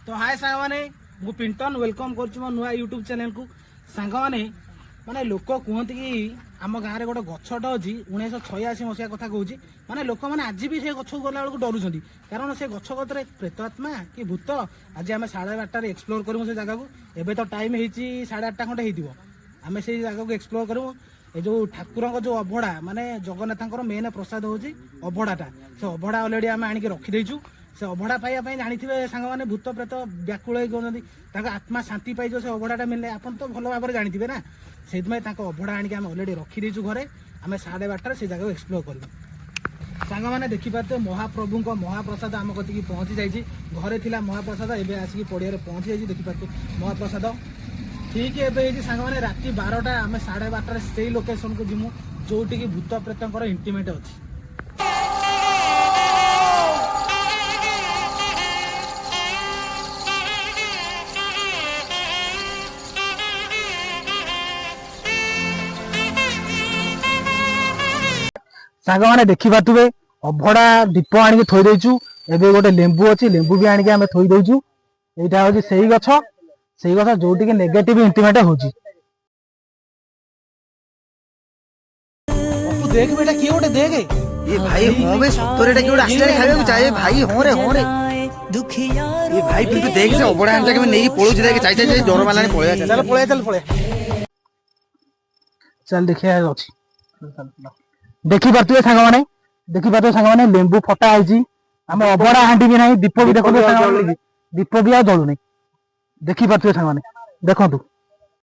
तो हाय सांग मैंने मु पिंटन वेलकम कर नुआ यूट्यूब चैनल को सांग मैंने माने लोक कहते कि आम गाँव में गोटे गछटे अच्छी 1986 मसीहा कथा कहूँ माने लोक मैंने आज भी से गछ गला बेलू डरुंच कारण से गछ कतरे प्रेतात्मा कि भूत आज आम 8:30 एक्सप्लोर करूँ से जगह को एबे तो टाइम हो 8:30 खंडे हो आम से जगह को एक्सप्लोर करूँ ये जो ठाकुर जो अभड़ा माने जगन्नाथ मेन प्रसाद हूँ अभड़ाटा से अभड़ा अलरेडी आम आणिक रखीदेचु से अभड़ा पाइबा जानी सांग मैंने भूत प्रेत व्याकुल कहते आत्मा शांति पाई से अभड़ाटा मिले आप तो भल भाव जानी ना से अभड़ा आणिक आम अलरेडी रखीदेचु घरे आम 12:30 से जगह एक्सप्लोर करूँ सांग मैंने देखिपारे महाप्रभु महाप्रसाद आम कति पहुँची जाइए घरे थिला महाप्रसाद एवं आसिक पड़िया पहुँची जाइए देखिपारे महाप्रसाद ठीक है सांग मैंने राति 12टा आम 12:30 से लोकेशन को जिमु जोटि की भूत प्रेतर इंटीमेट अच्छी सांग मैंने देखी पारे अभड़ा दीप आणिक थोई देचु एबे गोटे लेंबू अच्छी लेंबू भी आणिक आमे थोई देचु एटा होची सही गछ जोटि के नेगेटिव इंटीमेट होची अपू देख बेटा की गोटे देख ये भाई हो बे सत्तरे टा की गोटे आस्ते खाबे को चाहे भाई हो रे ये भाई फिर देख से अबड़ा आंटा के नेकी पळो छी देख चाहे चाहे जोर मालाने पळया चल पळे चल देखिया अछि देखी पारे सांग मैंने लेंबू फटा है आम अभड़ा हांडी भी ना दीप भी देखो दीप भी आ जलुनी देखी पारे सांग मैंने देखु